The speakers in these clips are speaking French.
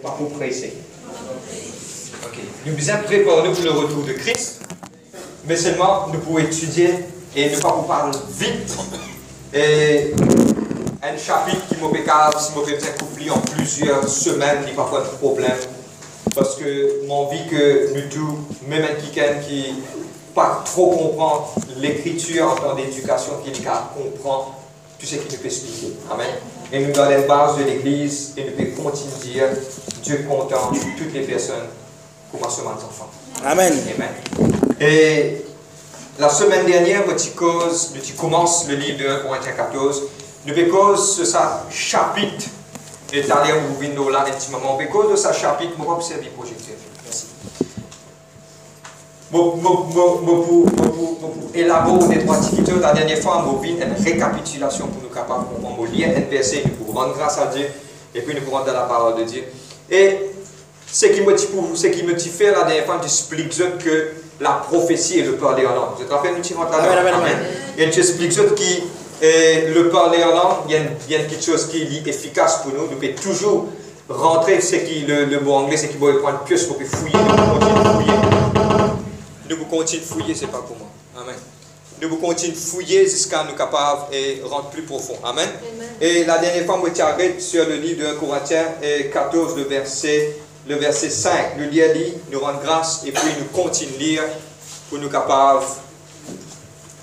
Pas pour presser. Ok. Nous devons préparer pour le retour de Christ, mais seulement nous pouvons étudier et ne pas vous parler vite. Et un chapitre qui m'a fait si mauvais accompli en plusieurs semaines, il n'y a pas de problème. Parce que mon envie que nous tous, même un quelqu'un qui pas trop comprend l'écriture en tant d'éducation, qui comprend tout ce qu'il nous peut expliquer. Amen. Et nous dans la base de l'Église, et nous pouvons continuer à dire Dieu content toutes les personnes, commencement des enfants. Amen. Amen. Et la semaine dernière, nous commence le livre de 1 Corinthiens 14. Nous cause de sa chapitre, et d'aller vous venir là intimement, nous cause de sa chapitre, je vais observer le projecteur. Merci. Pour élaborer des droits de la dernière fois, on a vu une récapitulation pour nous capables de lire un verset, pour rendre grâce à Dieu, et puis nous pour rendre dans la parole de Dieu. Et ce qui me fait la dernière fois, j'explique que la prophétie et le parler en langue. Vous êtes en train de nous tirer en langue. Et j'explique que le parler en langue, il y a quelque chose qui est efficace pour nous. Nous pouvons toujours rentrer, le mot anglais, c'est qu'il faut prendre plus pour fouiller. Nous continuons de fouiller, c'est pas pour moi. Amen. Nous continuons de fouiller jusqu'à nous capables et rentrer plus profond. Amen. Et la dernière fois, je m'arrête sur le livre de 1 Corinthiens 14, le verset 5. Nous lisons, nous rendons grâce et puis nous continuons de lire pour nous capables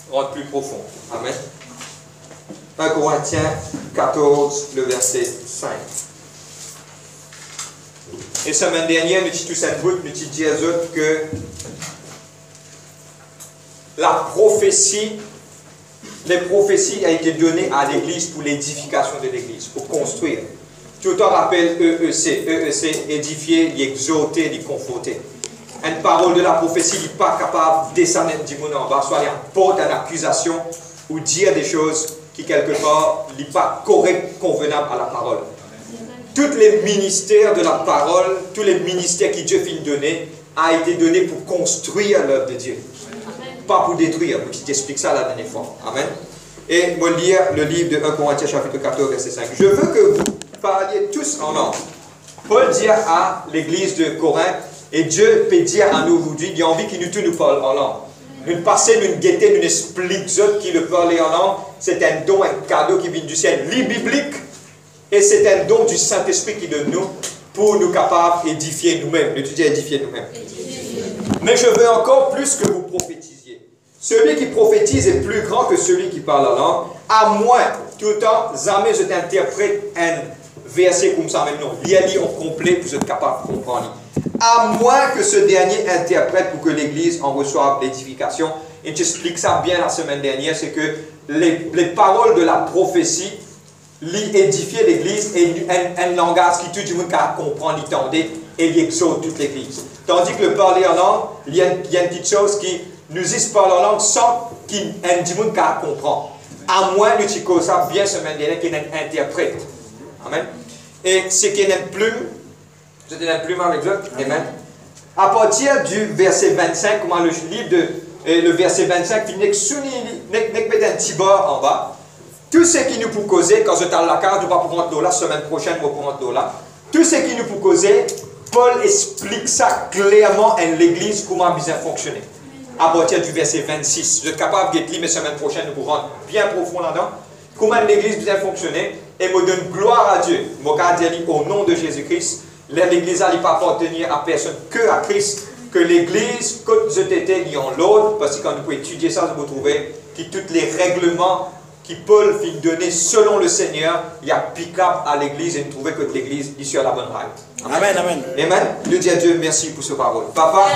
de rentrer plus profond. Amen. 1 Corinthiens 14, le verset 5. Et semaine dernière, nous disons tous un bout, nous disons que les prophéties ont été données à l'Église pour l'édification de l'Église, pour construire. Tout le temps rappelle EEC, édifier, exhorter, conforter. Une parole de la prophétie n'est pas capable de descendre du monde en bas, soit elle porte une accusation ou dire des choses qui quelque part n'est pas correct, convenable à la parole. Tous les ministères de la parole, tous les ministères que Dieu finit de donner, ont été donnés pour construire l'œuvre de Dieu. Pas pour détruire, je t'explique ça la dernière fois. Amen. Et je vais lire le livre de 1 Corinthiens chapitre 14, verset 5. Je veux que vous parliez tous en langue. Paul dit à l'église de Corinthe, et Dieu peut dire à nous aujourd'hui, il a envie qu'il nous parle en langue. Nous passons, nous guettons, nous expliquons qui le parler en langue. C'est un don, un cadeau qui vient du ciel, biblique. Et c'est un don du Saint-Esprit qui donne nous pour nous capables d'édifier nous-mêmes. Nous disons édifier nous-mêmes. Mais je veux encore plus que vous prophétisiez. Celui qui prophétise est plus grand que celui qui parle en langue, à moins, tout le temps, jamais je t'interprète un verset comme ça, même non, lis en complet, vous êtes capable de comprendre. À moins que ce dernier interprète pour que l'Église en reçoive l'édification. Et j'explique ça bien la semaine dernière, c'est que les paroles de la prophétie édifier l'Église et un langage qui tout le monde comprend, l'entendre et l'exhorte toute l'Église. Tandis que le parler en langue, il y a une petite chose qui nous parle en langue sans qu'il y ait du monde qui comprend. À moins que tu connaisses ça bien semaine dernière qu'il y ait un interprète. Amen. Et ce qui n'est plus, je n'ai plus mal avec eux. Amen. À partir du verset 25, comment le livre de le verset 25, il n'est que un petit bord en bas. Tout ce qui nous peut causer, quand je t'ai la carte, nous ne pouvons pas prendre la semaine prochaine, nous ne prendre là. Tout ce qui nous peut causer, Paul explique ça clairement à l'Église comment bien fonctionner. À partir du verset 26, je suis capable de lire, mais semaine prochaine, nous pourrons rentrer bien profond là-dedans. Comment l'Église bien fonctionner et me donne gloire à Dieu. Je vais dire au nom de Jésus-Christ, l'Église n'a pas appartenir à personne que à Christ. Que l'Église, quand je t'étais lié en l'autre, parce que quand vous pouvez étudier ça, vous trouvez que tous les règlements qui Paul fit donner selon le Seigneur, il y a pick-up à l'Église et nous trouvons que l'Église est sur la bonne rail. Amen, amen. Amen. Nous disons à Dieu merci pour ce parole. Papa,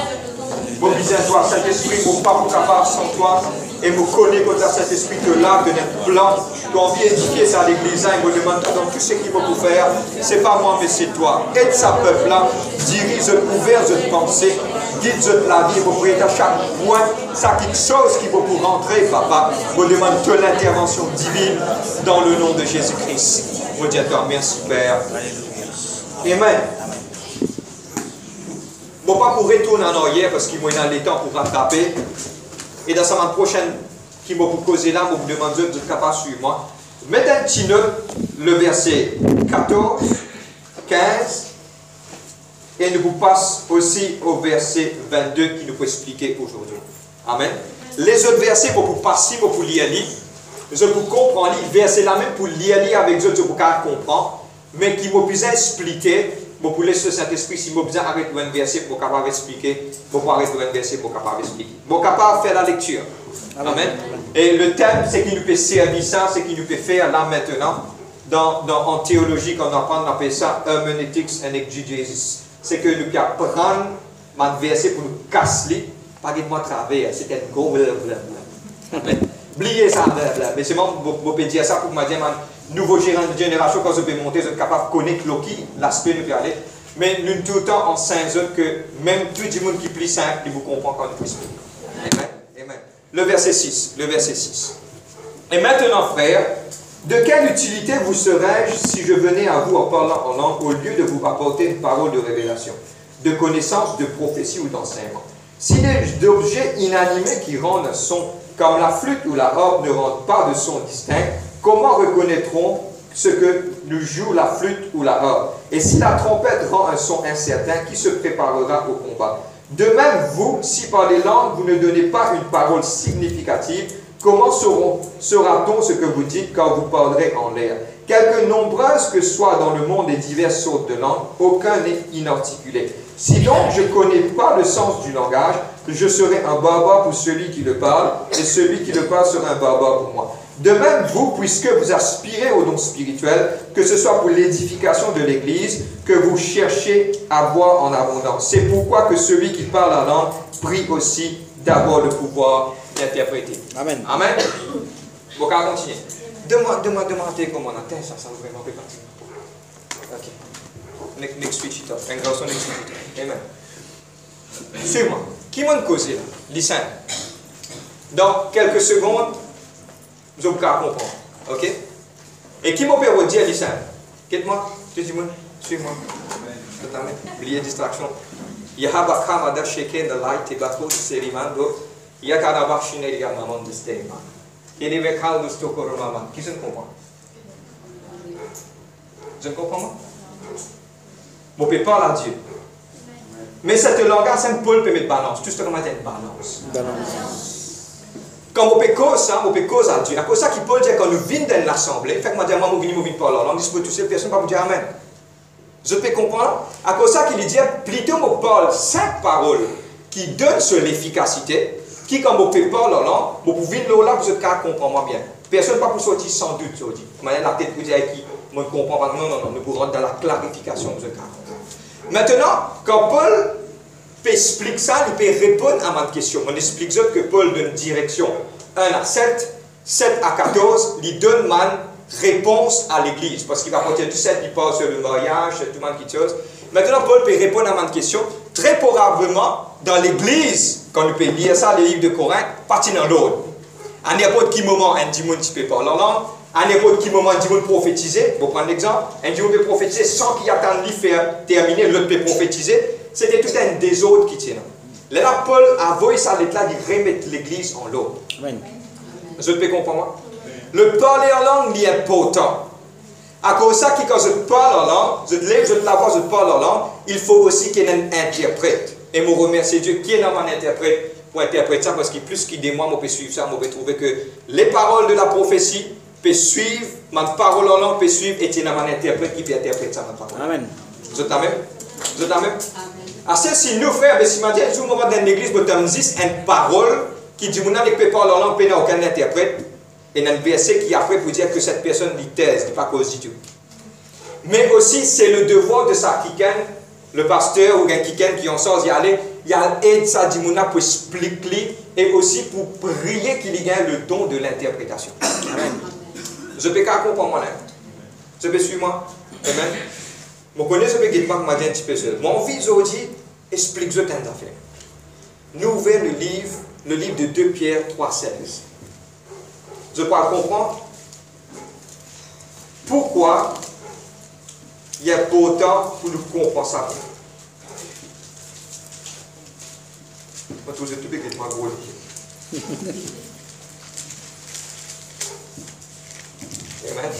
mon bisous à toi, Saint-Esprit, mon pas pour capable sans toi, et me connaît contre Saint-Esprit que là, de notre plan, qu'on vient édifier ça à l'Église, et me demande donc tout ce qu'il faut pour faire, c'est pas moi, mais c'est toi. Aide sa peuple là, dirige ouvert de pensée, guide de la vie, pour prêter à chaque point, ça quelque chose qui faut pour rentrer, papa. Me demande toute l'intervention divine dans le nom de Jésus-Christ. Je dis à toi, merci Père. Amen. Je ne vais pas pour retourner en arrière parce qu'il m'a le temps pour rattraper. Et dans la semaine prochaine, qui m'a pour causer là, je vous demande de être capable de suivre moi. Mettez un petit note, le verset 14, 15 Et nous vous passe aussi au verset 22 qui nous peut expliquer aujourd'hui. Amen. Les autres versets pour vous passer, pour vous lire, je vous comprends, les versets là même pour lire avec eux, je vous comprends, mais qui m'ont besoin expliquer, pour laisser le Saint-Esprit, si vous besoin arrêter un verset pour capable expliquer, pour arrêter un verset pour capable expliquer. Pour capable faire la lecture. Amen. Et le thème, c'est qu'il nous peut servir ça, c'est qu'il nous peut faire là maintenant. En théologie, quand on apprend, on appelle ça hermeneutics and exegesis. C'est que nous pouvons prendre un verset pour nous casser, pas de moi travers, c'est un gros blablabla. Oubliez ça, blablabla. Mais c'est moi, je peux dire ça pour me dire, nouvelle génération, quand je peux monter, je suis capable de connaître l'aspect nous peut aller. Mais nous, tout le temps, on sait que même tout le monde qui plie simple, il vous comprend quand nous explique. Amen. Amen. Le verset 6. Le verset 6. Et maintenant, frères, de quelle utilité vous serais-je si je venais à vous en parlant en langue au lieu de vous apporter une parole de révélation, de connaissance, de prophétie ou d'enseignement? Si des objets inanimés qui rendent un son, comme la flûte ou la harpe, ne rendent pas de son distinct, comment reconnaîtront ce que nous joue la flûte ou la harpe? Et si la trompette rend un son incertain, qui se préparera au combat? De même, vous, si par les langues vous ne donnez pas une parole significative, comment saura-t-on ce que vous dites quand vous parlerez en l'air? Quelque nombreuses que soient dans le monde les diverses sortes de langues, aucun n'est inarticulé. Si donc je ne connais pas le sens du langage, je serai un barbare pour celui qui le parle, et celui qui le parle sera un barbare pour moi. De même, vous, puisque vous aspirez au don spirituel, que ce soit pour l'édification de l'Église, que vous cherchez à voir en abondance. C'est pourquoi que celui qui parle la langue prie aussi d'avoir le pouvoir d'interpréter. Amen. Amen. Bon, on va continuer. Demandez comment on atteint ça, ça vous vraiment peut partir. Ok. Next switch it up. Un garçon, next switch it up. Amen. Suis-moi. Qui m'a causé là? Listen. Dans quelques secondes, vous allez comprendre. Ok? Et qui m'a permis de dire, listen. Quitte-moi. Suis-moi. Suis-moi. Oubliez distraction. Yahaba Kamada Sheken de Light Tebako Serimando. Yakadaba Shineria Maman de Stema. Il est avec Halus Tokoro Maman. Qui se comprend? Je ne comprends pas. Mon père parle à Dieu. Mais cette langage, c'est un peu de balance. Tout ce que je dis, balance. Quand mon père cause ça, mon père cause à Dieu. À cause ça qui peut dire quand nous venons dans l'assemblée, fait que moi, je viens parler en langue, je peux tous ces personnes pas me dire Amen. Je peux comprendre. À cause ça qu'il dit, plutôt je parle 5 paroles qui donnent sur l'efficacité, qui quand mon père parle en langue, vous pouvez là, vous comprendre bien. Personne ne peut pas sortir sans doute, je dis. Maintenant, la tête vous dire qui ne comprend pas. Non, nous pouvons rentrer dans la clarification de ce cas. Maintenant, quand Paul explique ça, il peut répondre à ma question. On explique que Paul donne direction 1 à 7, 7 à 14, il donne ma réponse à l'Église. Parce qu'il va partir du 7, il parle sur le mariage, tout le monde qui chose. Maintenant, Paul peut répondre à ma question. Très probablement, dans l'Église, quand on peut lire ça, les livres de Corinthe, partie dans l'ordre. À n'importe quel moment, un démon qui peut parler en langue. À n'importe quel moment, un démon prophétiser. Pour prendre l'exemple, un démon peut prophétiser sans qu'il attende de faire terminer, l'autre peut prophétiser. C'était tout un désordre qui tient. Là, Paul a voulu ça, là, de remettre l'Église en l'ordre. Je peux comprendre? Le parler en langue est important. À cause de ça, quand je parle en langue, je lève, je la voix, je parle en langue, il faut aussi qu'il y ait un interprète. Et je remercie Dieu qui est dans mon interprète pour interpréter ça, parce que plus qu'il dit moi, je peux suivre ça, je peux trouver que les paroles de la prophétie peuvent suivre, ma parole en langue peut suivre, et il y a un interprète qui peut interpréter ça. Amen. Vous êtes amen? Vous êtes amen? Assez si nous frères, si je dis un jour, on va dans l'église, on a une parole qui dit mon âme peut parler en langue, il n'y a aucun interprète. Et il y a un verset qui après pour dire que cette personne dit thèse, n'est pas cause du tout. Mais aussi, c'est le devoir de sa kiken, le pasteur ou un kiken qui en sort, il y a l'aide sa dimona pour expliquer et aussi pour prier qu'il y ait le don de l'interprétation. Amen. Je peux pas comprendre moi-même. Je peux suivre moi. Amen. Je connais ce que je peux un petit peu seul. Mon fils aujourd'hui explique ce temps d'affaires. Nous ouvrons le livre de 2 Pierre 3,16. Je peux comprendre pourquoi il y a pourtant pour nous comprendre ça. Je vais tout béquer ma gros livre. Amen.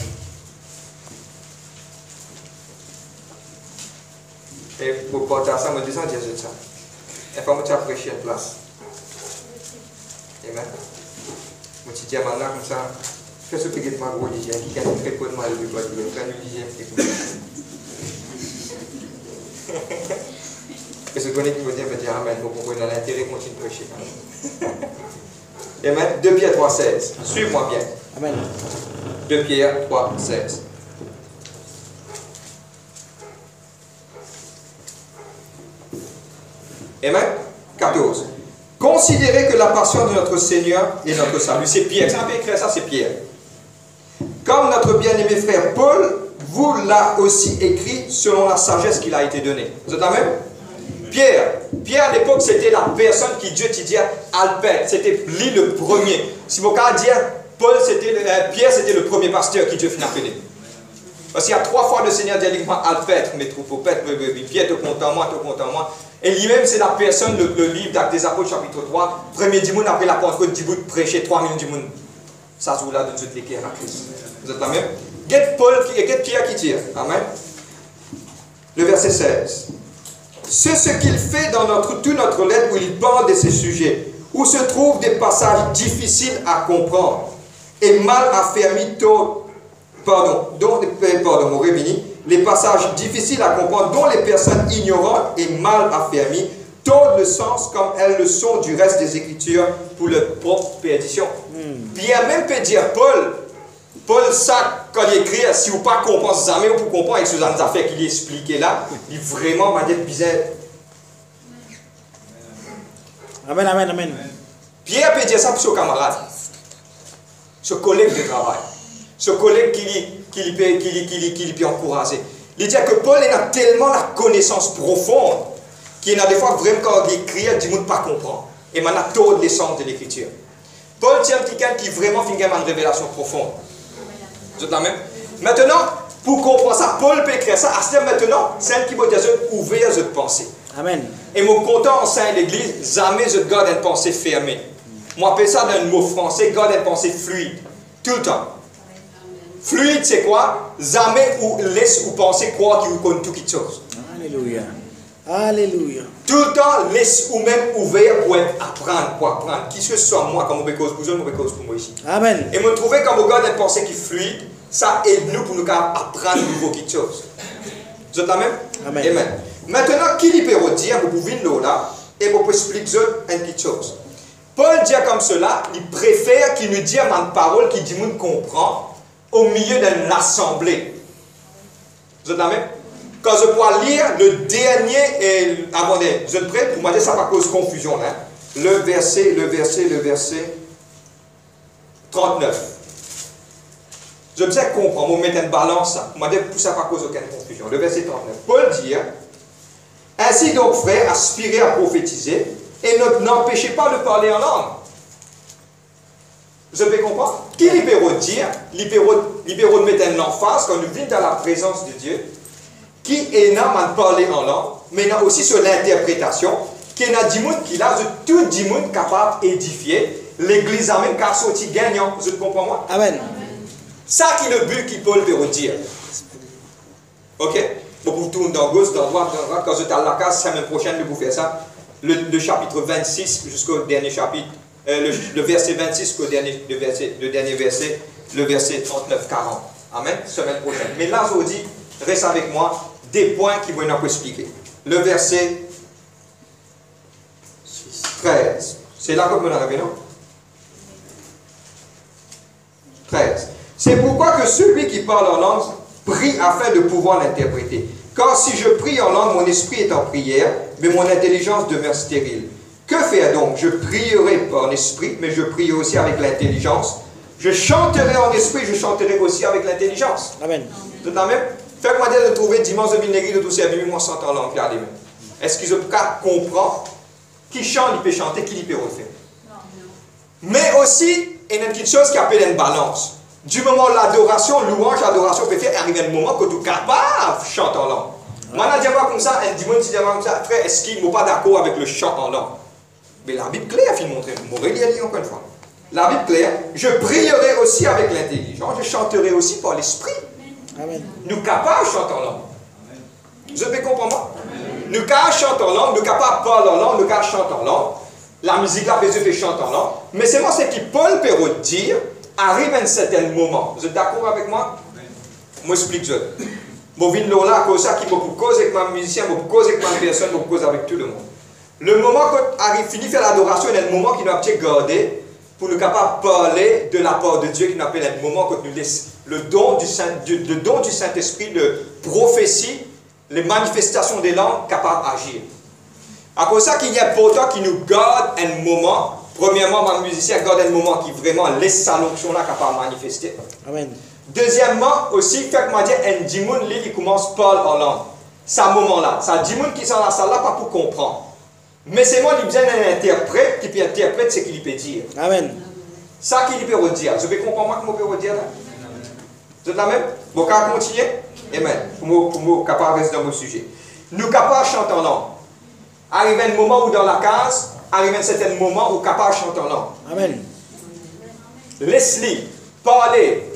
Et pour porter ça, je descends dire ça. Et pas moi prêcher une place. Amen. Moi tu dis maintenant comme ça. Qu'est-ce que tu as ma gros dixième qui a fait quoi de mal de quoi tu prends une dixième qui Qu'est-ce que vous connaissez qui veut dire amen pour comprendre l'intérêt continue de prêcher. Amen. 2 Pierre 3, 16. Suive-moi bien. Amen. 2 Pierre 3, 16. Amen. 14. Considérez que la passion de notre Seigneur est notre salut. C'est Pierre. Ça peut écrire ça, c'est Pierre. Comme notre bien-aimé frère Paul vous l'a aussi écrit selon la sagesse qu'il a été donnée. Vous êtes amen? Pierre à l'époque, c'était la personne qui Dieu te dit Albert. C'était lui le premier. Si vous pouvez dire, Pierre, c'était le premier pasteur qui Dieu finit appelé. Parce qu'il y a 3 fois le Seigneur dit Albert, mes troupeaux, Pierre te compte en moi, te compte en moi. Et lui-même, c'est la personne, le livre d'Actes des Apôtres, chapitre 3, premier dimanche après la Pentecôte, du bout de prêcher 3000 dimanches. Ça se voulait de toute l'équerre à Christ. Vous êtes la même? Get Pierre qui tire. Amen. Le verset 16. C'est ce qu'il fait dans toute notre lettre où il parle de ces sujets, où se trouvent des passages difficiles à comprendre et mal affermis, les passages difficiles à comprendre dont les personnes ignorantes et mal affermies tordent le sens comme elles le sont du reste des Écritures pour leur propre perdition. Bien même peut dire Paul, ça, quand il écrit, si vous ne comprenez pas jamais ou pour comprendre avec ces affaires qu'il expliqué là, il vraiment va être bizarre. Amen, amen, amen. Pierre peut dire ça pour ses camarades, ce collègue de travail, ce collègue qui peut encourager. Il dit que Paul a tellement la connaissance profonde qu'il a des fois vraiment quand il écrit, il ne pas comprendre. Et maintenant, tout l'essence de l'écriture. Paul tient quelqu'un qui vraiment fait une révélation profonde. Vous êtes la même? Maintenant, pour comprendre ça, Paul peut écrire ça. À ce maintenant, c'est un qui va dire ouvrir de pensée. Amen. Et mon content en sein l'église, jamais je garde une pensée fermée. Moi, appelle ça dans un mot français, garde une pensée fluide. Tout le temps. Fluide, c'est quoi? Jamais ou laisse ou penser croire qu'il connaît tout quelque chose. Alléluia. Alléluia. Tout le temps, laisse ou même ouvert pour apprendre, Qui que ce soit moi, comme on cause pour vous, on cause pour moi ici. Amen. Et me trouver comme on garde une pensée qui est fluide, ça aide nous pour nous apprendre nouveau quelque chose. Vous êtes la même? Amen. Amen. Maintenant, qui lui peut dire, vous pouvez nous là, et vous pouvez expliquer une petite chose. Paul dit comme cela, il préfère qu'il nous dise une parole qui dit qu'on comprend au milieu d'une assemblée. Vous êtes la même? Quand je pourrais lire le dernier, attendez, vous êtes prêts? Pour moi, ça va cause confusion. Hein? Le verset 39. Je me sais comprendre, on met une balance, moi, ça va cause aucune confusion. Le verset 39. Paul dit, ainsi donc, frères, aspirez à prophétiser et n'empêchez pas de parler en langue. Vous avez compris? Qui libéraux dire, libéraux de mettre un emphase quand nous venons dans la présence de Dieu, qui est là à parler en langue, mais là aussi sur l'interprétation, qui est là du monde qui a tout du monde capable d'édifier, l'église a même qu'à sortir gagnant. Vous comprenez moi? Amen. Ça qui est le but qui Paul veut dire. Ok? Vous tournez dans gauche, dans droite, quand vous êtes à la case, semaine prochaine, vous faites ça. Le chapitre 26 jusqu'au dernier chapitre, le verset 26 jusqu'au dernier, verset, le verset 39-40. Amen. Semaine prochaine. Mais là, je vous dis, reste avec moi, des points qui vont nous expliquer. Le verset 13. C'est là que vous arrivez, non? 13. C'est pourquoi que celui qui parle en langue prie afin de pouvoir l'interpréter. Car si je prie en langue, mon esprit est en prière, mais mon intelligence demeure stérile. Que faire donc? Je prierai en esprit, mais je prierai aussi avec l'intelligence. Je chanterai en esprit, je chanterai aussi avec l'intelligence. Amen. Tout à même? Faites-moi dire de trouver dimanche de Vinegui de tous ces amis, moi sans en langue. Est-ce qu'ils comprennent? Qui chante, il peut chanter, qui peut refaire? Mais aussi, il y a une petite chose qui appelle une balance. Du moment où l'adoration, louange, adoration peut faire arriver un moment que tu es capable de chanter en langue. Moi, je dis pas comme ça, un dimanche, je dis comme ça, frère, est-ce qu'il n'est pas d'accord avec le chant en langue? Mais la Bible claire, il montre, je vais lire encore une fois. La Bible claire, je prierai aussi avec l'intelligence, je chanterai aussi par l'esprit. Nous capables de chanter en langue. Vous avez compris moi? nous quand chante en langue, nous capables parler en langue, nous quand chante en langue. La musique là, les fait chanter en langue. Mais c'est moi, c'est qui Paul peut dire, arrive à un certain moment. Vous êtes d'accord avec moi? Moi, j'explique ça. Je viens de là, à cause de ça, qui me cause avec ma musicien, me cause avec ma personne, me cause avec tout le monde. Le moment qu'on arrive, finit faire l'adoration, il y a un moment qui nous a gardé pour nous capables de parler de la part de Dieu, qui nous appelle un moment que nous laisse le don du Saint-Esprit, de prophétie, les manifestations des langues capables d'agir. À cause de ça qu'il y a important qui nous garde un moment. Premièrement, ma musicien garde un moment qui vraiment laisse sa l'onction là capable de manifester. Amen. Deuxièmement, aussi, fait que moi dire, un dimoun, il commence à parler en langue. C'est un moment-là. C'est un dimoun qui sont dans la salle là, pas pour comprendre. Mais c'est moi qui besoin d'un interprète, qui peut interpréter ce qu'il peut dire. Amen. Ça qu'il peut dire. Je vais comprendre moi comment je peux dire là. Vous êtes là même? Bon, quand on continue, amen. Pour moi, capable de rester dans mon sujet. Nous capables de chanter en langue. Arrive un moment où dans la case, arrive un certain moment où capable de chanter en langue. Amen. Laisse-les parler,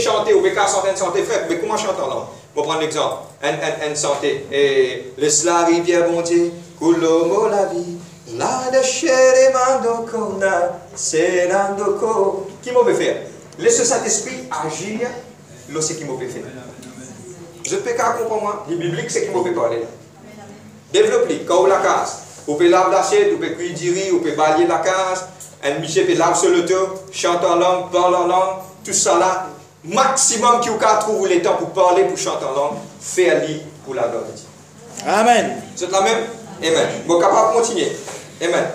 chanter, ou bien chanter, frère, mais comment chanter en langue? Je vais prendre l'exemple. Un santé. Et laisse la rivière, bon Dieu, coule la vie. La de chere mandoko na serandoko. Qui m'a fait faire? Laisse le Saint-Esprit agir, là c'est qui m'a fait faire. Je ne peux pas comprendre moi. Les bibliques, c'est qui m'a fait parler là. Développe-les, quand la case. Vous pouvez laver l'assiette, vous pouvez cuire, vous pouvez balayer la case. Un monsieur peut laver sur le tour, chante en langue, parle en langue, tout ça là. Maximum qui vous trouve le temps pour parler, pour chanter en langue, faire-le pour la gloire de Dieu. Amen. Vous êtes là même? Amen. Bon, capable de continuer. Amen.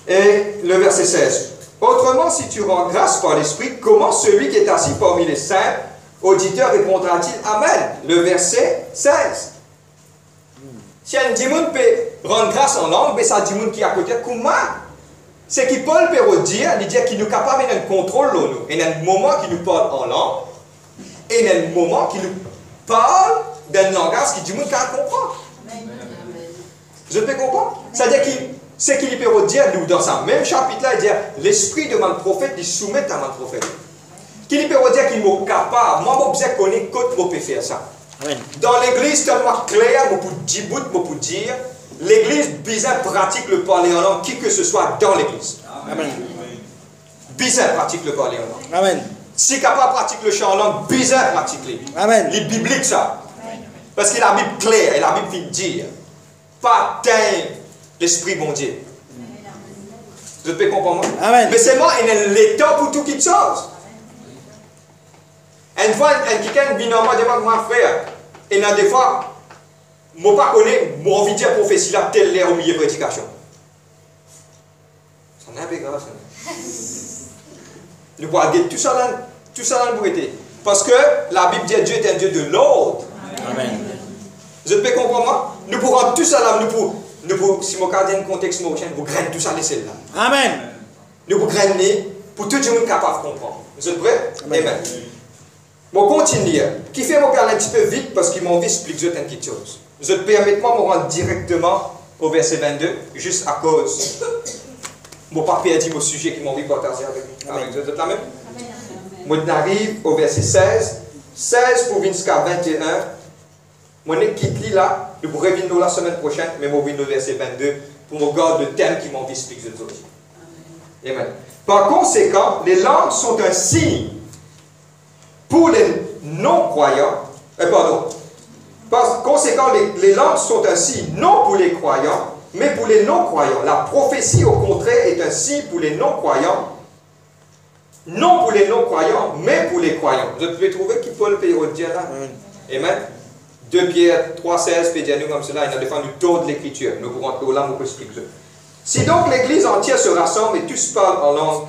Et le verset 16. Autrement, si tu rends grâce par l'Esprit, comment celui qui est assis parmi les saints, auditeurs, répondra-t-il Amen? Le verset 16. Si un démon peut rendre grâce en langue, mais c'est un démon qui est à côté, comment? C'est que Paul peut dire, il dit qu'il nous capable d'un contrôle nous. Il y a un moment qui nous parle en langue, et il y a un moment qui nous parle d'un langage qui dit qu'il comprend. Je peux comprendre? C'est-à-dire que ce qu'il peut dire, nous, dans ce même chapitre-là, il dit l'esprit de mon prophète, il soumet à mon prophète. Qu'il peut dire qu'il est capable, moi, je sais connaître comment je peux faire ça. Amen. Dans l'église, tellement clair, je peux dire, l'église bien pratique le parler en langue, qui que ce soit dans l'église. Amen. Bien pratique le parler en langue. Amen. Si capable pratique le chant en langue, bien pratique. Amen. Il est biblique ça. Parce qu'il a la Bible claire, et la Bible fait dire. Pas teindre l'esprit bon Dieu. Vous pouvez comprendre? Amen. Mais c'est moi, il y a l'état pour tout quelque chose. Une fois, quelqu'un vient en moi et dit, mon frère, et il y a des fois, je ne connais pas, j'ai envie de dire prophétie là, telle l'air au milieu de prédication. Ça n'est pas grave. Nous pouvons dire tout ça dans le bruité. Parce que la Bible dit que Dieu est un Dieu de l'ordre. Amen. Vous pouvez comprendre moi? Nous pourrons tout ça là, nous pour si mon gardien un contexte prochain, vous grainez tout ça laisser là. Amen. Nous vous grainer pour tout le monde capable de comprendre. Vous êtes prêts? Amen. Amen. Bon, continue. Qui fait mon parler un petit peu vite parce qu'il m'a envie d'expliquer quelque chose. Je te permettez-moi de me rendre directement au verset 22, juste à cause. Mon papa a dit mon sujet qui m'a envie de partager avec vous. Vous êtes là même? Moi, j'arrive au verset 16. 16 pour jusqu'à 21. Moi, je quitte là. Je pourrais venir la semaine prochaine, mais je vais venir au verset 22 pour me garder le thème qui m'a envie d'expliquer aujourd'hui. Amen. Par conséquent, les langues sont un signe pour les non-croyants. Par conséquent, les langues sont un signe non pour les croyants, mais pour les non-croyants. La prophétie, au contraire, est un signe pour les non-croyants. Non pour les non-croyants, mais pour les croyants. Vous pouvez trouver qui Paul peut dire là? Amen. 2 Pierre 3,16 peut dire nous comme cela, il a défendu tort de l'écriture. Nous pourrons rentrer là, nous expliquer. Si donc l'église entière se rassemble et tous parlent en langue,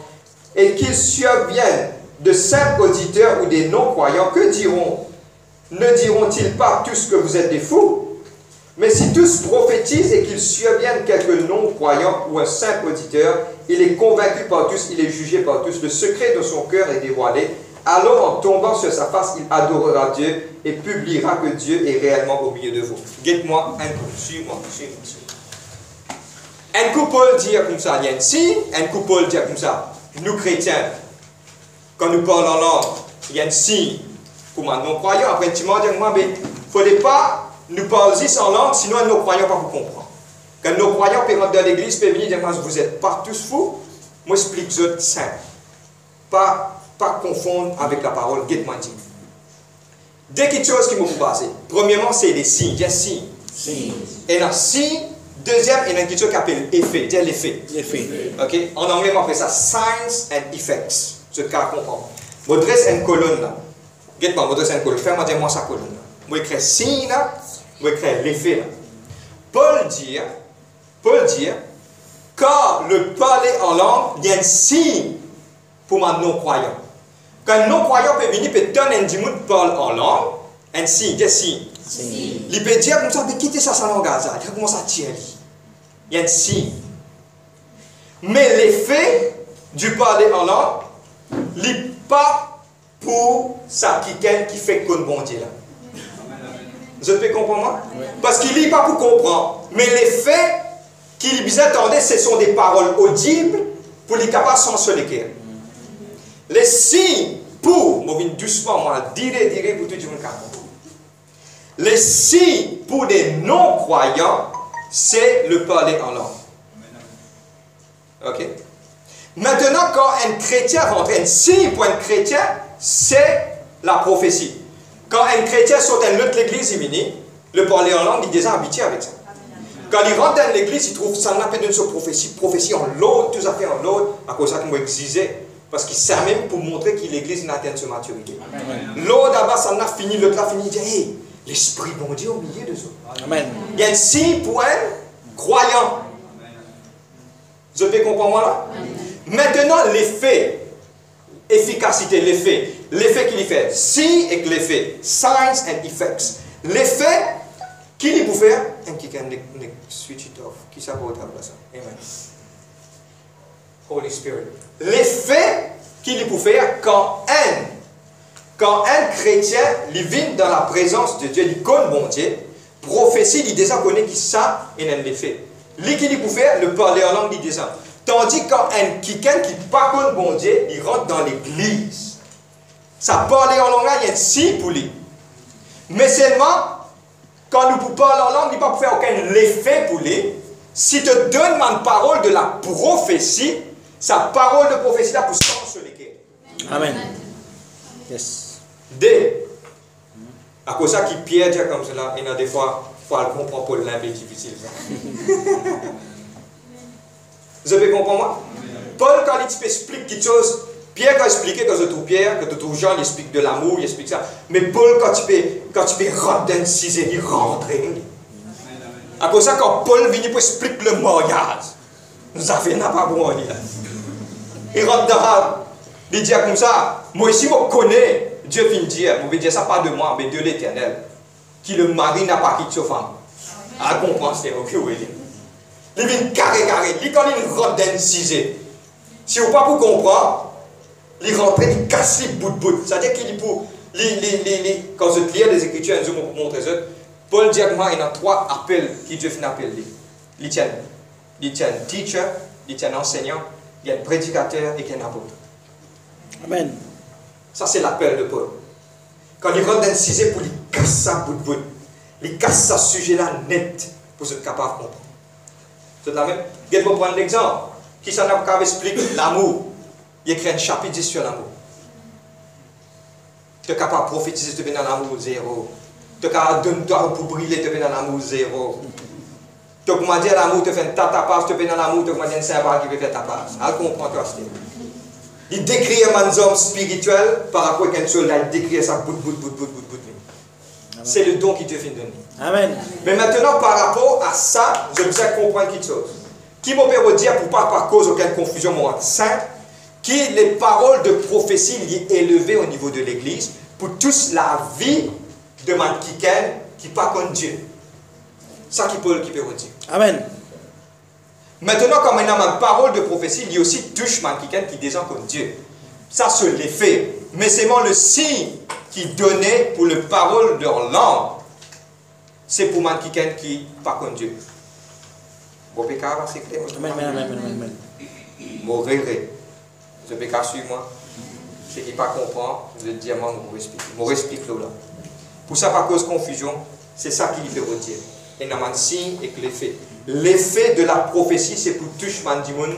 et qu'ils surviennent de simples auditeurs ou des non-croyants, que diront? Ne diront-ils pas tous que vous êtes des fous? Mais si tous prophétisent et qu'ils surviennent quelques non-croyants ou un simple auditeur, il est convaincu par tous, il est jugé par tous, le secret de son cœur est dévoilé. Alors, en tombant sur sa face, il adorera Dieu et publiera que Dieu est réellement au milieu de vous. Guette-moi un coup, suis-moi. Un coup, Paul dit comme ça, il y a un signe, un coup, Paul dit comme ça. Nous, chrétiens, quand nous parlons en langue, il y a un signe pour moi non-croyant. Après, tu m'as dit, moi, mais il ne faudrait pas nous parlons en langue, sinon nous ne croyons pas vous comprendre. Quand nos croyants peuvent rentrer dans l'église, peuvent venir dire, vous n'êtes pas tous fous. Moi, j'explique ça simple. Pas confondre avec la parole, get-moi dit. Deux petites choses qui m'ont passé. Premièrement, c'est les signes. Il y a signes. Et dans signe, deuxième, il y a une chose qui s'appelle effet. Il y a l'effet. Ok? En anglais, on appelle ça signs and effects. Ce cas comprend. Je dresse une colonne là. Get-moi, je dresse une colonne. Fais-moi dire moi sa colonne là. Je écris signe là. Je écris l'effet là. Paul dit, quand le parler en langue, il y a un signe pour un non-croyant. Quand un non-croyant peut venir, peut donner un dimanche parle en langue, un signe, des signes. Il peut dire comme ça, mais quittez ça sans langage, il commence à tirer. Il y a un signe. Mais l'effet du parler en langue, il n'est pas pour ça qui fait qu'on bon Dieu là. Vous pouvez comprendre? Oui. Parce qu'il n'est pas pour comprendre. Mais les faits qu'il vous attendait, ce sont des paroles audibles pour les capables sans se les cœur. Les signes pour, je viens doucement, moi, dire pour tout le monde. Les signes pour des non-croyants, c'est le parler en langue. Ok? Maintenant, quand un chrétien rentre, un signe pour un chrétien, c'est la prophétie. Quand un chrétien saute à l'autre l'église, le parler en langue, il est déjà habitué avec ça. Quand il rentre dans l'église, il trouve ça n'a pas d'une prophétie en l'autre, tout ça fait en l'autre, à cause de ça qu'il m'a exigé. Parce qu'il sert même pour montrer que l'église n'a atteint sa maturité. L'autre d'abord, ça n'a fini, l'autre a fini, il dit, hey, l'esprit bon Dieu au milieu de ça. Amen. Il y a un signe pour un croyant. Vous avez compris moi là? Maintenant, l'effet, efficacité, l'effet qu'il fait, si et l'effet, signs and effects. L'effet qu'il peut faire, et qui can switch it off, qui ça va au travail ça. Amen. Holy Spirit. L'effet qu'il peut faire quand un chrétien il vit dans la présence de Dieu, il connaît bon Dieu, prophétie, il déjà connaît qui ça et un effet. Lui qu'il peut faire, le parler en langue, il déjà. Tandis quand quelqu'un qui ne pas connaît bon Dieu, il rentre dans l'église. Ça parler en langue, il y a un signe pour lui. Mais seulement, quand nous parlons en langue, il ne peut pas faire aucun effet pour lui. Si tu donnes une parole de la prophétie, sa parole de prophétie là pour s'en sur les cœurs. Amen. Yes. D. À cause de ça, qui Pierre dit comme cela, il y a des fois, il faut le comprendre pour l'un difficile. Vous avez compris moi? Paul, quand il explique quelque chose, Pierre, quand il explique, quand je trouve Pierre, quand je trouve Jean, il explique de l'amour, il explique ça. Mais Paul, quand tu peux rentrer dans le sixième, il rentre. À cause de ça, quand Paul vient pour expliquer le mariage, nous avons pas bon là. Il rentre dans il dit comme ça, moi ici, je connais, Dieu vient dire, je vais dire ça pas de moi, mais de l'Éternel, qui le mari n'a pas quitté sa femme. À comprendre, c'est ok, oui. Il vient carré, il quand il rentre dans le sixième, si vous pas pour comprendre, il rentre, il casse les bouts de bout. C'est-à-dire qu'il pour, quand je lis les Écritures, je vais vous montrer ça. Paul dit à moi, il y a 3 appels qui Dieu fait appeler. Il tient un teacher, il tient un enseignant, il y a un prédicateur et il y a un apôtre. Amen. Ça, c'est l'appel de Paul. Quand il rentre dans le sixième, pour lui casser ça bout de bout. Il casse ce sujet-là net pour être capable de comprendre. C'est la même. Je vais prendre l'exemple. Qui s'en a expliqué l'amour. Il écrit un chapitre sur l'amour. Tu es capable de prophétiser, tu es dans l'amour zéro. Tu es capable de donner pour briller, tu es dans l'amour zéro. Tu peux dire l'amour, tu fais un tapage, tu es dans l'amour, tu peux dire un symbole qui veut faire tapage. Elle comprend toi, c'est. Il décrit un homme spirituel par rapport à un soldat, il décrit ça bout. C'est le don qui te fait donner. Amen. Mais maintenant, par rapport à ça, je vous ai comprendre quelque chose. Qui m'a peut dire, pour pas par cause aucune confusion, moi, saint, qui les paroles de prophétie liées élevées au niveau de l'Église, pour tous la vie de quelqu'un qui n'est pas contre Dieu. Ça qui peut dire. Amen. Maintenant, comme il y a une parole de prophétie, il y a aussi touche quelqu'un qui est déjà contre Dieu. Ça, c'est l'effet. Mais c'est le signe qui donnait pour le parole de leur langue. C'est pour quelqu'un qui n'est pas contre Dieu. Bon, pécard, c'est clair. Amen. Mon regret. Ce pécard sur moi. Ce qui n'est pas comprendre, je dis à moi, je explique. Je explique là. Pour ça, par cause de confusion, C'est ça qu'il peut redire. Et il y a un signe et l'effet. L'effet de la prophétie, c'est pour toucher un démon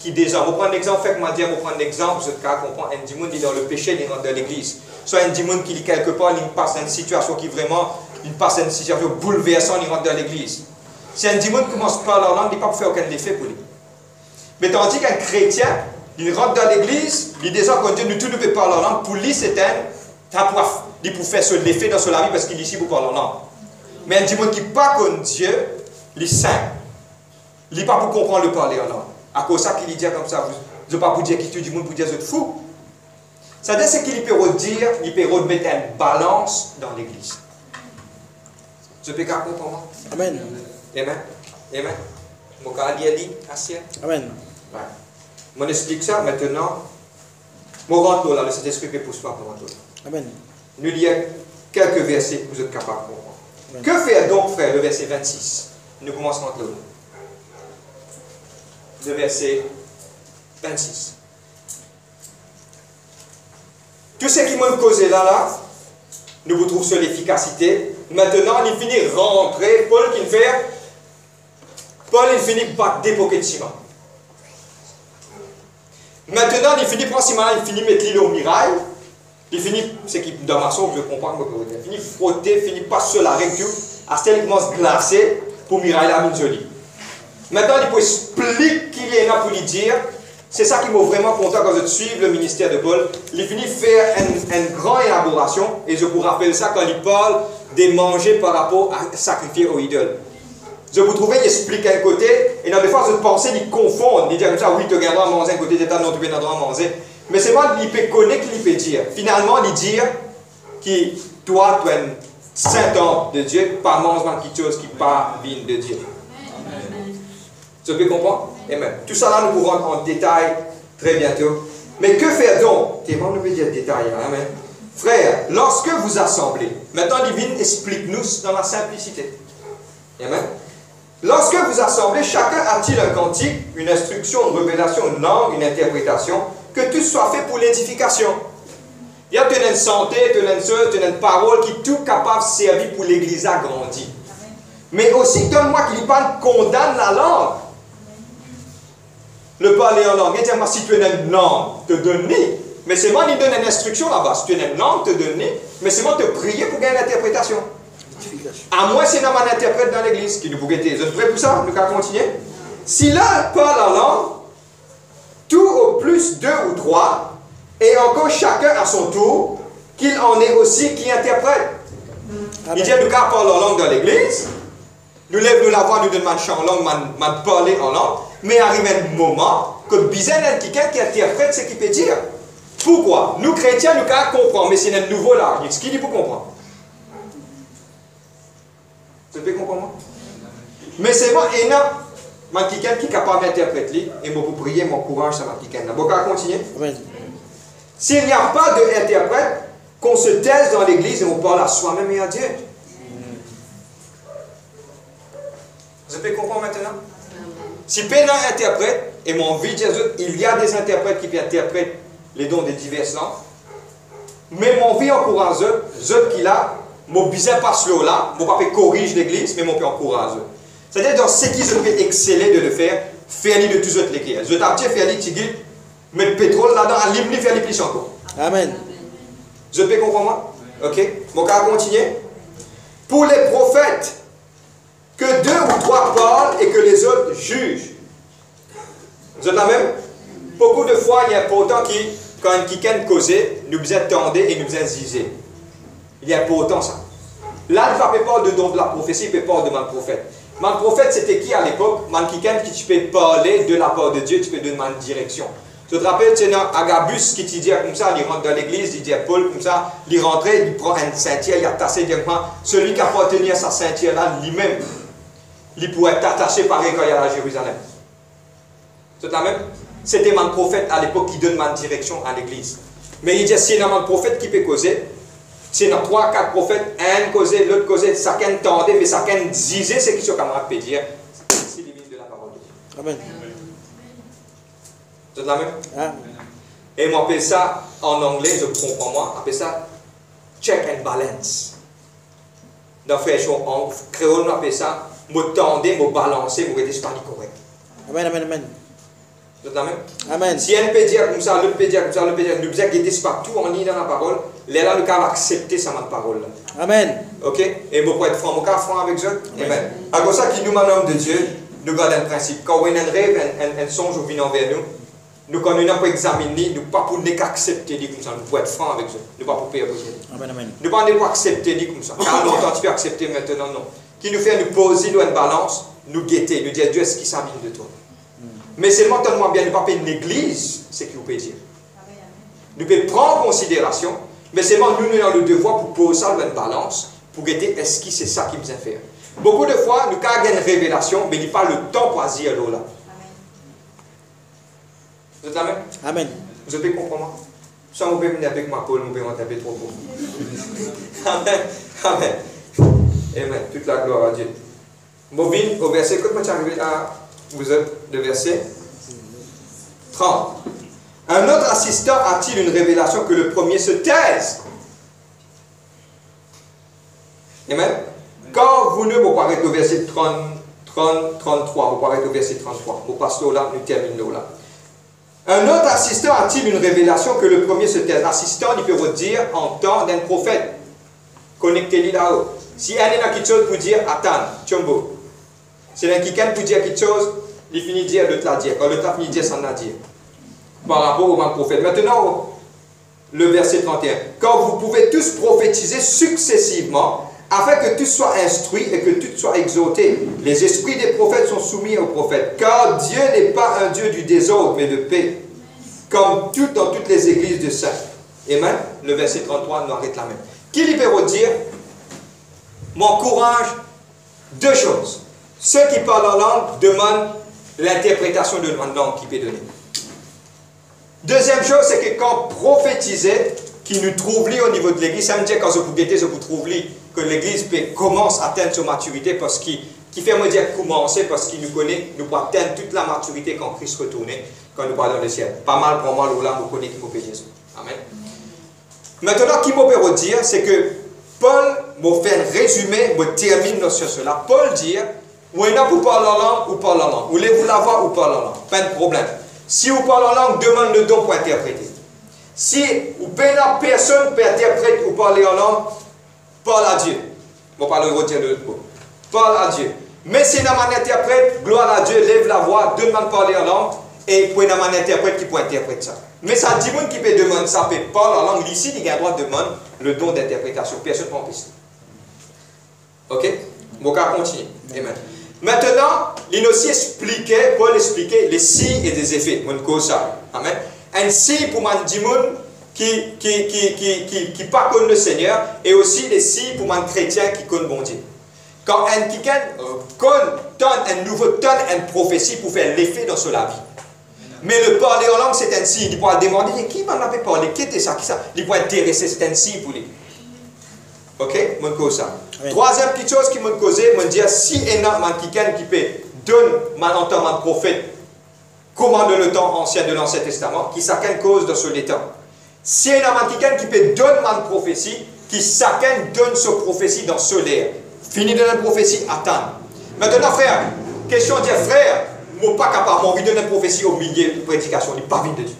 qui déjà. On prend l'exemple, fait que moi dire, on prend l'exemple, ce cas qu'on prend un démon qui est dans le péché, il rentre dans l'église. Soit un démon qui est quelque part, il passe dans une situation qui vraiment, il passe dans une situation bouleversante, il rentre dans l'église. Si un démon commence par la langue, il ne peut pas faire aucun effet pour lui. Mais tandis qu'un chrétien, il rentre dans l'église, il déjà qu'on Dieu nous tout ne peut parler en langue, pour lui c'est il peut faire l'effet dans la vie parce qu'il est ici pour parler en langue. Mais un démon qui n'est pas comme Dieu, il est saint. Il n'est pas pour comprendre le parler en langue. À cause de ça qu'il dit comme ça, je ne vais pas vous dire qu'il tue du monde pour dire que vous êtes fou. C'est-à-dire ce qu'il peut redire, il peut remettre une balance dans l'église. Je peux comprendre. Amen. Amen. Amen. Mon cas dit, assiette. Amen. Ouais. On explique ça maintenant. Mon rentre là, le Saint-Esprit peut pousser pas pour rentrer. Amen. Nous lisons quelques versets que vous êtes capables de comprendre. Amen. Que faire donc, frère, le verset 26? Nous commençons entre là. Le verset 26. Tout ce qui m'a causé là, nous vous trouvons sur l'efficacité. Maintenant, il finit de rentrer. Paul, il finit par dépoquer de ciment. Maintenant, il finit prendre ciment, il finit mettre l'île au mirail. Il finit, c'est qui dans ma sauce, je comprends que il finit frotter, il finit passer sur la règle, à ce qu'il commence à glacer pour mirail la jolie. Maintenant, il peut expliquer qu'il y a là pour lui dire, c'est ça qui m'a vraiment content quand je suis le ministère de Paul. Il finit faire une grande élaboration, et je vous rappelle ça quand il parle de manger par rapport à sacrifier aux idoles. Je vous trouvais, il explique un côté, et dans des fois, je pensais qu'il confond, il dit comme ça, oui, tu as droit à manger un côté, tu as non, tu as droit à manger. Mais c'est moi qui peut connaître, qui peut dire. Finalement, il dit que toi, tu es un saint homme de Dieu, pas manger quelque chose qui pas vient de Dieu. Tu peux comprendre? Amen. Tout ça là, nous pourrons en détail très bientôt. Mais que faire donc? Tu ne veux dire détail. Amen. Frère, lorsque vous assemblez, maintenant, Divine explique-nous dans la simplicité. Amen. Lorsque vous assemblez, chacun a-t-il un cantique, une instruction, une révélation, une langue, une interprétation, que tout soit fait pour l'édification. Il y a une santé, une parole qui est tout capable de servir pour l'église à grandir. Mais aussi, donne-moi qu'il parle, condamne la langue. Le parler en langue. Il dit, si tu as une langue, te donner. Mais c'est moi qui donne une instruction là-bas. Si tu as une langue, te donner. Mais c'est moi te prier pour gagner l'interprétation. À moins c'est un interprète dans l'église qui nous pourrait être. Vous êtes prêts pour ça? Nous allons continuer. Si l'un parle en langue, tout au plus 2 ou 3, et encore chacun à son tour, qu'il en ait aussi qui interprète. Il dit, nous parlons en langue dans l'église. Nous lèvons la voix, nous donnons un chant en langue, parler en langue. Mais arrive un moment que besoin d'un quelqu'un qui interprète ce qu'il peut dire. Pourquoi? Nous chrétiens, nous comprenons, mais c'est un nouveau là. Ce qu'il dit pour comprendre. Vous pouvez comprendre? Mais c'est moi, et non, quelqu'un qui est capable d'interpréter, et moi pour prier, mon courage, ça m'a quelqu'un. Vous pouvez continuer? S'il n'y a pas d'interprète, qu'on se taise dans l'église et on parle à soi-même et à Dieu. Vous pouvez comprendre maintenant? Si Pénin interprète, et mon vie de Jésus, il y a des interprètes qui interprètent les dons de diverses langues, mais mon vie encourage eux qui là, mon bizarre pas slow là, mon papa corrige l'église, mais mon père encourage eux. C'est-à-dire dans ce qui se fait exceller de le faire, faire-le de tous autres l'église. Je t'apprends faire-le tigui, mettre le pétrole là-dedans, allumer faire-le plus encore. Amen. Je peux comprendre? Ok? Bon, on va continuer. Pour les prophètes, que 2 ou 3 parlent et que les autres jugent. Vous êtes là même? Beaucoup de fois, il est important que quand quelqu'un cause, nous vous attendez et nous vous disez. Il est important ça. Là, il ne fait pas de don de la prophétie, il ne fait pas de man prophète. Man prophète, c'était qui à l'époque? Man quelqu'un qui tu peux parler de la part de Dieu, tu peux donner une direction. Tu te rappelles, c'est Agabus qui te dit comme ça, il rentre dans l'église, il dit à Paul comme ça, il rentre, il prend un ceinture, il a tassé directement. Celui qui appartenait à sa ceinture-là, lui-même, il pourrait être attaché pareil quand il y a à Jérusalem. C'est la même? C'était un prophète à l'époque qui donne une direction à l'église. Mais il dit, s'il y a un prophète qui peut causer, s'il y a 3, 4 prophètes, un causait, l'autre causait, chacun tendait, mais chacun disait ce que son camarade peut dire. C'est limite de la parole de Dieu. Amen. C'est la même? Amen. Et on appelle ça, en anglais, je comprends moi, on appelle ça check and balance. dans frère en créole, on appelle ça, me tendre, me balancer, me rester pas correct. Amen, amen, amen. Vous êtes là même? Amen. Si un peut dire comme ça, l'autre peut dire comme ça, l'autre peut dire, nous devons guetter partout en ligne dans la parole, là, nous devons accepter sa parole. Là. Amen. Ok? Et vous pouvez être franc, vous pouvez être franc avec Dieu. Amen. À cause ça, qui nous manque de Dieu, nous gardons un principe. Quand on a un rêve, un songe vient envers nous, nous, quand nous avons examiné, nous ne pouvons pas accepter comme ça. Nous pouvons être franc avec Dieu. Nous ne pouvons pas payer pour Dieu. Amen, amen. Nous ne pouvons pas accepter comme ça. Car longtemps tu peux accepter maintenant, non. Qui nous fait nous poser nous une balance, nous guetter, nous dire Dieu, est-ce qu'il s'habille de toi? Mais seulement tellement bien, nous ne pouvons pas payer une église, c'est ce qu'il vous peut dire. Nous pouvons prendre en considération, mais seulement nous avons le devoir pour poser ça dans une balance, pour guetter, est-ce que c'est ça qui nous a fait? Beaucoup de fois, nous avons une révélation, mais il n'y a pas le temps pour agir là. Vous êtes là même? Amen. Vous avez compris? Ça, vous pouvez venir avec ma colle, vous pouvez m'en taper trop beau. Amen. Amen. Amen. Toute la gloire à Dieu. Bovine, au verset, quand tu arrives à vous êtes le verset 30. Un autre assistant a-t-il une révélation que le premier se taise? Amen. Quand vous ne vous parlez au verset 33, vous parlez au verset 33. Vous passez là, nous terminons là. Un autre assistant a-t-il une révélation que le premier se taise? Assistant, il peut vous dire en temps d'un prophète. Connectez-les là-haut. Si un est dans quelque chose pour dire, attends, tchombo. C'est un quelqu'un pour dire quelque chose, il finit de dire, l'autre l'a dit. Quand l'autre a fini de dire, ça l'a dit. Par rapport au même prophète. Maintenant, le verset 31. Quand vous pouvez tous prophétiser successivement, afin que tous soient instruits et que tous soient exhortés. Les esprits des prophètes sont soumis aux prophètes. Car Dieu n'est pas un Dieu du désordre, mais de paix. Comme dans toutes les églises de saints. Amen. Le verset 33 nous arrête la même. Qui libère dire, m'encourage deux choses. Ceux qui parlent en langue demandent l'interprétation de la langue qui peut donner. Deuxième chose, c'est que quand prophétiser, qui nous trouve au niveau de l'église, ça me dit quand je vous guettez, je vous trouve que l'église commence à atteindre sa maturité parce qu'il fait me dire commencer parce qu'il nous connaît, nous pouvons atteindre toute la maturité quand Christ retourne, quand nous parlons dans le ciel. Pas mal pour moi, là, vous connaissez qui peut Jésus. Amen. Maintenant, qui m'a dire, c'est que Paul m'a fait un résumé, me termine sur cela. Paul dit, ou il y en a pour parler en langue ou parler en langue. Voulez-vous l'avoir ou parler en langue? Pas de problème. Si vous parlez en langue, demande le don pour interpréter. Si vous payez personne pour interpréter ou parler en langue, parle à Dieu. Je vais parler de l'autre mot. Parle à Dieu. Mais si un interprète, gloire à Dieu, lève la voix, demande parler en langue, et pour un interprète qui peut interpréter ça. Mais ça dit monde qui peut demander ça, peut parler en langue, ici, il y a le droit de demander le don d'interprétation. Personne ne peut empêcher. Ok? Bon, on va continuer. Amen. Maintenant, il aussi expliquait, Paul expliquait les signes et des effets. Mon cause ça. Amen. Un signe pour man dimoun qui pas connaît le Seigneur et aussi les signes pour man chrétien qui connaît bon Dieu. Quand un quelqu'un donne un nouveau donne une prophétie pour faire l'effet dans sa vie. Mais le parler en langue, c'est un signe. Il pourra demander qui m'en avait parlé, qui était ça, qui ça. Il pourra intéresser, c'est un signe pour lui. Ok, mon cause ça. Oui. Troisième petite chose qui m'a causé, m'a dit si il y a quelqu'un qui peut donner un prophète, comment dans le temps ancien de l'Ancien Testament, qui chacun cause dans ce temps. Si il y a quelqu'un qui peut donner une prophétie, qui chacun donne sa prophétie dans ce l'air. Fini de la prophétie, attends. Maintenant, frère, question dire frère, moi pas capable, moi envie de donner une prophétie au milieu de prédication, il n'est pas vite de Dieu.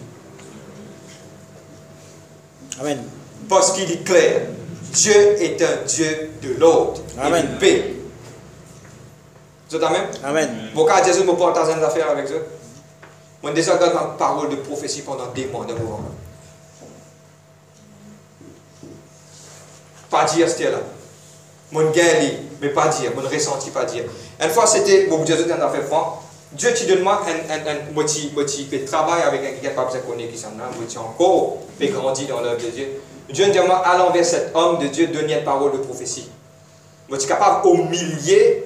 Amen. Parce qu'il est clair. Dieu est un Dieu de l'ordre et de paix. Vous êtes amen? Amen. Bon, quand Jésus me partage une affaire avec eux, moi déjà donne ma parole de prophétie pendant des mois de moment. Pas dire c'était là. Mon gain mais pas dire, mon ressenti pas dire. Une fois c'était, bon Jésus a fait franc. Dieu te donne moi un motif travail avec un quelqu'un pas besoin de connaître qui s'en a, motif encore fait grandir dans l'œuvre de Dieu. Dieu dit moi allant vers cet homme de Dieu donner une parole de prophétie. Moi je suis capable au milieu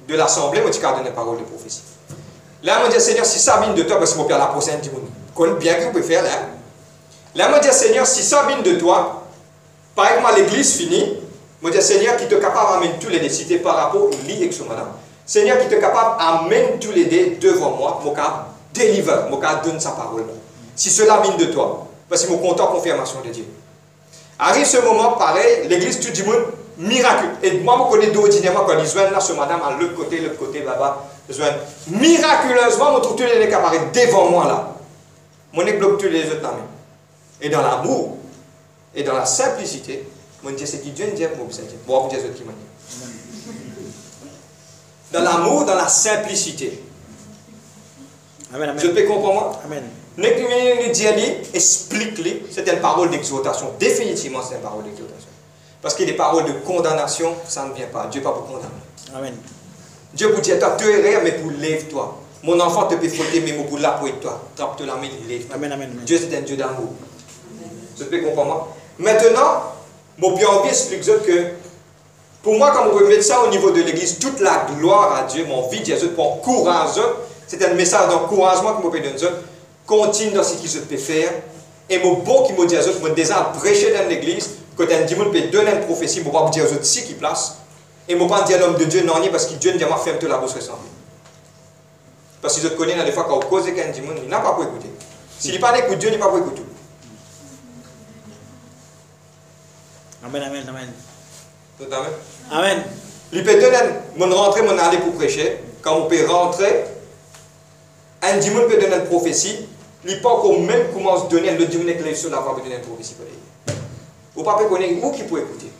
de l'assemblée, moi je suis capable de donner une parole de prophétie. Là moi je dis Seigneur si ça vient de toi parce que mon père la prochaine du monde. Connais bien que vous pouvez faire là. Là moi je dis Seigneur si ça vient de toi, par exemple l'église finie, moi je dis Seigneur qui te capable d'amener tous les décider par rapport au lit avec ce madame. Seigneur qui te capable d'amener tous les dés devant moi, mon cas délivre, mon cas donne sa parole. Si cela vient de toi, parce que mon content confirmation de Dieu. Arrive ce moment, pareil, l'église, tout le monde, miracle. Et moi, je connais d'ordinairement quand ils viennent là, ce madame, à l'autre côté, là-bas, miraculeusement, je trouve tous les qui apparaissent devant moi là. Mon bloque tous les autres là. Et dans l'amour, et dans la simplicité, je dis c'est qui Dieu dit, moi, c'est Dieu. Bon, vous dites qui m'a dit. Dans l'amour, dans la simplicité. Amen, amen. Je peux comprendre moi? Amen. Explique-les, c'est une parole d'exhortation. Définitivement, c'est une parole d'exhortation. Parce que des paroles de condamnation, ça ne vient pas. Dieu n'est pas pour condamner. Amen. Dieu pour dire, tu es erreur, mais pour lève-toi. Mon enfant te peut fauter, mais pour l'appuyer toi. Trappe-te la main, lève-toi. Amen, amen, amen. Dieu, c'est un Dieu d'amour. Je peux comprendre moi? Maintenant, mon bien envie explique que, pour moi, quand on peut mettre ça au niveau de l'église, toute la gloire à Dieu, mon vie, Dieu, pour encourager, c'est un message d'encouragement que je peux donner. Continue dans ce qu'il se peut faire. Et mon bon qui me dit à eux, je déjà prêcher dans l'église, quand un dimanche peut donner une prophétie, je ne peux pas dire aux autres si qui place. Et je ne peux pas dire à l'homme de Dieu non, parce que Dieu ne dit pas ferme la bouche ressemble. Parce que je connais des fois quand on cause qu'un dimanche, il n'a pas pour écouter. S'il n'est pas écouté, Dieu n'est pas pour écouter. Amen, amen, amen. Amen. Amen. Il peut donner mon rentrée, mon aller pour prêcher. Quand on peut rentrer, un dimanche peut donner une prophétie. Il n'est pas encore même commence à donner le dimanche que sur la voie pour donner une prophétie. Vous ne pouvez pas connaître où qui peut écouter.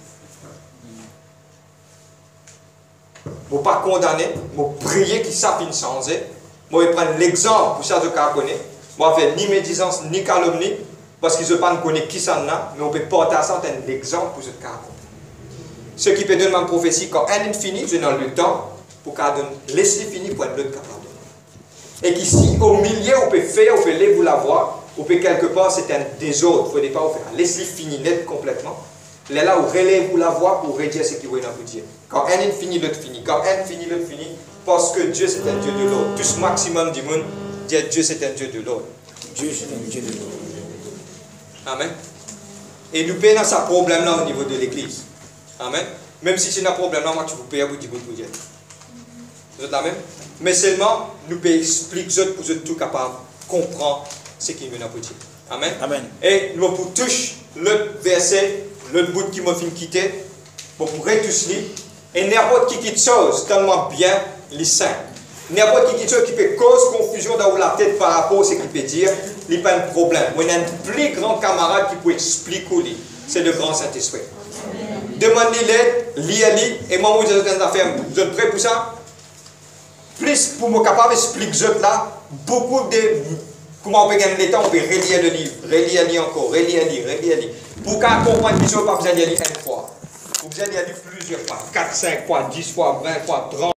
Vous ne pas condamner, vous prier qu'il s'affine changer. Moi, je vais prendre l'exemple pour ça que je connais. Moi, je ne fais ni médisance ni calomnie, parce que je ne sais pas connaître qui ça n'a, mais on peut porter ça en exemple pour ce cas. Ce qui peut donner ma prophétie, quand un est fini, je donne le temps pour qu'elle donne, laissez finir pour être l'autre capable. Et qu'ici, au milieu, on peut faire, on peut lever vous la voir, on peut quelque part, c'est un désordre. Il ne faut pas faire. Laissez finir net complètement. Là, on relève vous la voix pour redire ce qu'il veut vous dire. Quand un est fini, l'autre finit. Quand un finit, l'autre finit. Parce que Dieu, c'est un Dieu de l'ordre. Plus maximum du monde, Dieu, c'est un Dieu de l'ordre. Dieu, c'est un Dieu de l'ordre. Amen. Et nous payons ce problème-là au niveau de l'église. Amen. Même si c'est un problème-là, moi, tu peux payer pour dire pour Dieu. Vous êtes là même? Mais seulement, nous pouvons expliquer pour que tout capable de comprendre ce qu'il veut nous dire. Amen. Amen. Et nous pour toucher le verset, le bout qui m'a fait quitter, pour retoucher, et n'importe qui quitte chose, tellement bien, les saints. N'importe qui quitte chose qui peut cause confusion dans la tête par rapport à ce qu'il peut dire, il n'y a pas de problème. On a un plus grand camarade qui peut expliquer, c'est le grand Saint-Esprit. Demandez l'aide, lis, et moi, je vais faire, vous êtes prêts pour ça? Plus pour me capable d'expliquer là, beaucoup de. Comment on peut gagner le temps, on peut relire le livre, relire encore, relire. Pour qu'on comprenne qu'ils ne sont pas besoin d'y aller une fois. Vous besoin d'y aller plusieurs fois, 4, 5 fois, 10 fois, 20 fois, 30.